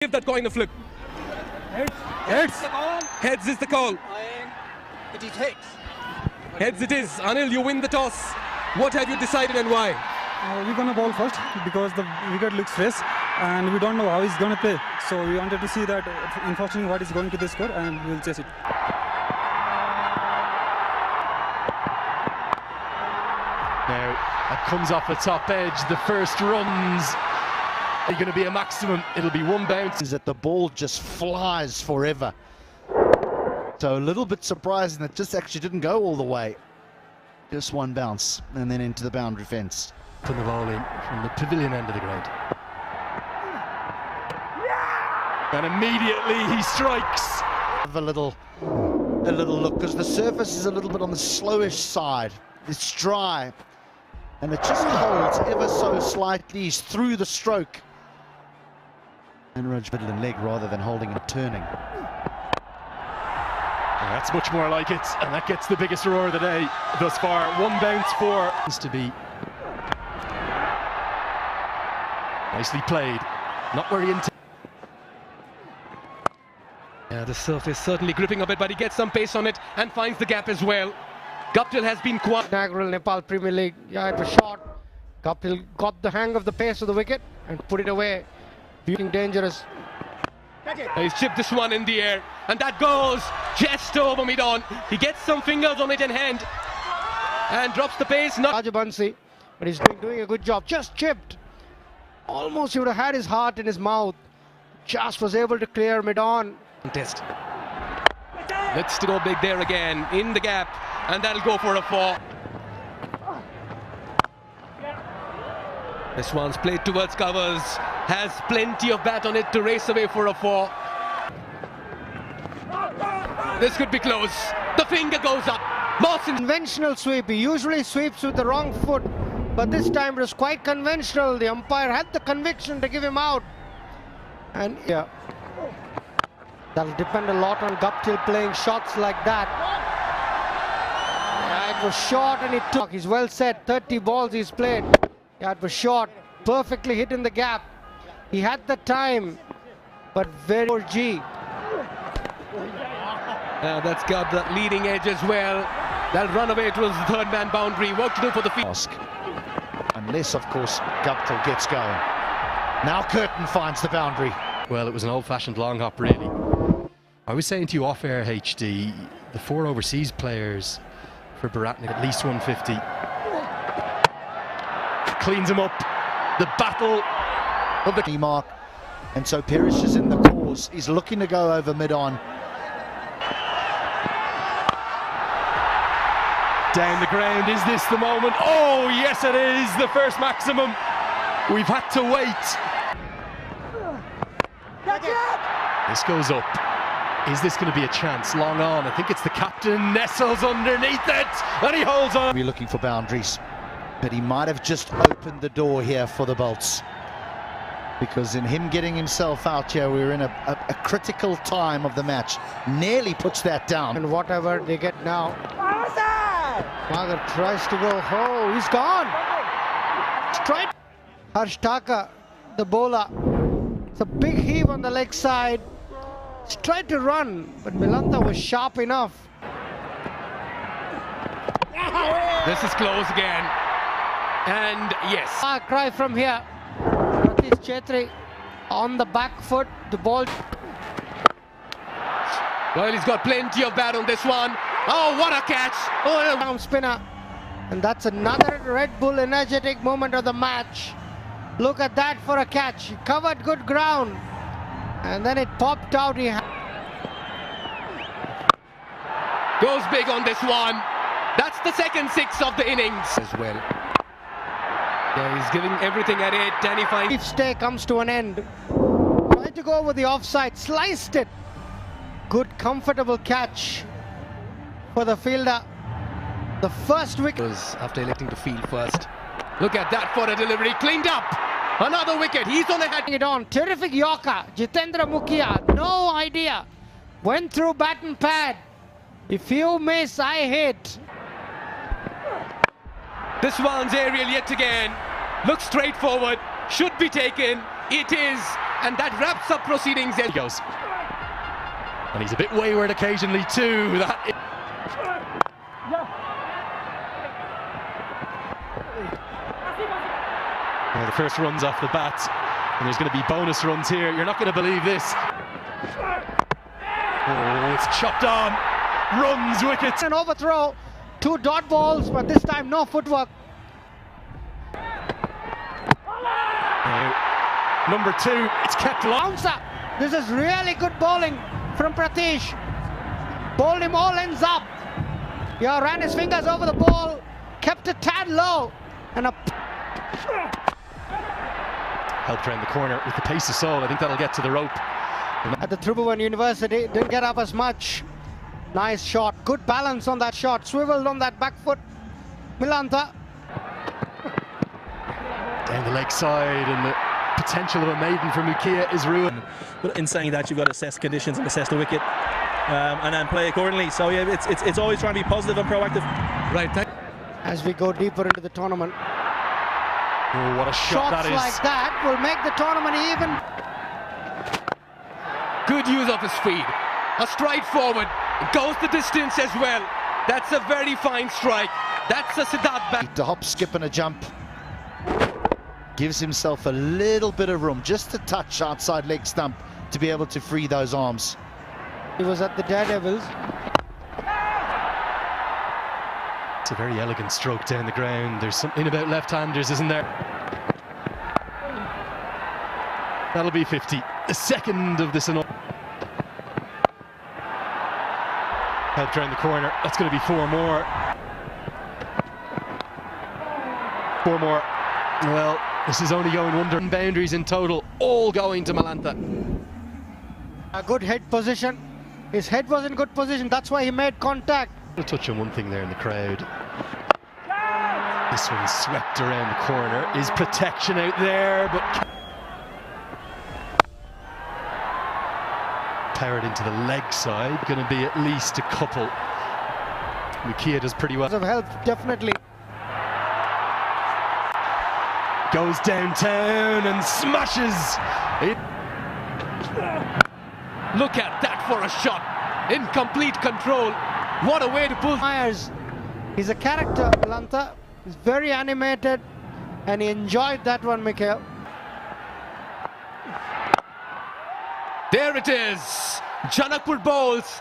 Give that coin a flip. Heads. Heads. Heads is the call. It is heads. Heads it is. Anil, you win the toss. What have you decided and why? We're going to bowl first because the wicket looks fresh and we don't know how he's going to play. So we wanted to see that, unfortunately, what is going to the score, and we'll chase it. Now, that comes off the top edge. The first runs are going to be a maximum. It'll be one bounce. Is that the ball just flies forever. So a little bit surprising that just actually didn't go all the way. Just one bounce and then into the boundary fence. From the bowling from the pavilion end of the ground. And immediately he strikes. Have a little look, because the surface is a little bit on the slowish side. It's dry and it just holds ever so slightly. He's through the stroke. And Raj middle and leg rather than holding and turning. And that's much more like it, and that gets the biggest roar of the day thus far. One bounce for is to be nicely played. Not where he intended. Yeah, the surface certainly gripping a bit, but he gets some pace on it and finds the gap as well. Guptill has been quiet. Nepal Premier League. Yeah, it was short. Guptill got the hang of the pace of the wicket and put it away. Looking dangerous. He's chipped this one in the air, and that goes just over mid-on. He gets some fingers on it in hand and drops the pace. Rajabansi, but he's doing a good job. Just chipped. Almost he would have had his heart in his mouth. Just was able to clear mid-on. Test. Let's go big there again in the gap, and that'll go for a 4. This one's played towards covers, has plenty of bat on it to race away for a 4. This could be close. The finger goes up. Mawson. Conventional sweep. He usually sweeps with the wrong foot, but this time it was quite conventional. The umpire had the conviction to give him out. And yeah, that'll depend a lot on Guptill playing shots like that. Yeah, it was short and it took. He's well set. 30 balls he's played. Yeah, it was short. Perfectly hit in the gap. He had the time, but very poor G. That's got the leading edge as well. That'll run away towards the third man boundary. What to do for the field? Unless, of course, Guptill gets going. Now Curtin finds the boundary. Well, it was an old-fashioned long hop, really. I was saying to you off-air, HD, the 4 overseas players for Biratnagar, at least 150. Cleans him up. The battle of the mark. And so Perish is in the cause. He's looking to go over mid-on. Down the ground, is this the moment? Oh, yes it is, the first maximum. We've had to wait. This goes up. Is this going to be a chance? Long on. I think it's the captain. Nestles underneath it, and he holds on. We're looking for boundaries, but he might have just opened the door here for the Bolts. Because in him getting himself out here, we're in a critical time of the match. Nearly puts that down. And whatever they get now. Magar tries to go. Oh, he's gone. Strike. Harsh Taka, the bowler. It's a big heave on the leg side. He's tried to run, but Milanta was sharp enough. This is close again. And yes. Cry from here. Ratish Chetri on the back foot. The ball. Well, he's got plenty of bat on this one. Oh, what a catch. Oh, Arm spinner. And that's another Red Bull energetic moment of the match. Look at that for a catch. He covered good ground. And then it popped out. He goes big on this one. That's the second 6 of the innings as well. Yeah, he's giving everything at it, and he finds... If stay comes to an end. Tried to go over the offside, sliced it. Good, comfortable catch for the fielder. The first wicket was after electing to field first. Look at that for a delivery, cleaned up. Another wicket, he's on the head. It on, terrific Yorker, Jitendra Mukhia, no idea. Went through bat and pad. If you miss, I hit. This one's aerial yet again. Looks straightforward, should be taken. It is and that wraps up proceedings. He goes. And he's a bit wayward occasionally too. Well, the first run's off the bat, and there's going to be bonus runs here. You're not going to believe this. Oh, it's chopped on. Runs, wickets. An overthrow, 2 dot balls, but this time no footwork. Number 2, it's kept long. Bouncer. This is really good bowling from Pratish. Bowled him all ends up. Yeah, ran his fingers over the ball, kept it tad low, and a Helped round the corner with the pace of soul. I think that'll get to the rope. at the Tribhuvan University, didn't get up as much. Nice shot, good balance on that shot, swiveled on that back foot. Milanta. Down the leg side, and the potential of a maiden for Mukia is ruined. But in saying that, you've got to assess conditions and assess the wicket, and then play accordingly. So yeah, it's always trying to be positive and proactive. Right. As we go deeper into the tournament, Oh, what a shot that shots is. like that will make the tournament even. Good use of his feet. A stride forward. It goes the distance as well. That's a very fine strike. That's a Siddharth bat. The hop, skip and a jump. Gives himself a little bit of room, just a touch outside leg stump to be able to free those arms. He was at the Daredevils. It's a very elegant stroke down the ground. There's something about left-handers, isn't there? That'll be 50. The second of this. Helped round the corner. That's going to be 4 more. 4 more. Well, this is only going under boundaries in total, all going to Milanta. A good head position. His head was in good position. That's why he made contact. We'll touch on one thing there in the crowd. This one's swept around the corner. Is protection out there, but powered into the leg side. Going to be at least a couple. Mukia does pretty well. Of help, definitely. Goes downtown and smashes it. Look at that for a shot. In complete control. What a way to pull. Myers, he's a character, Milanta. He's very animated, and he enjoyed that one, Mikhail. There it is. Janakpurbolts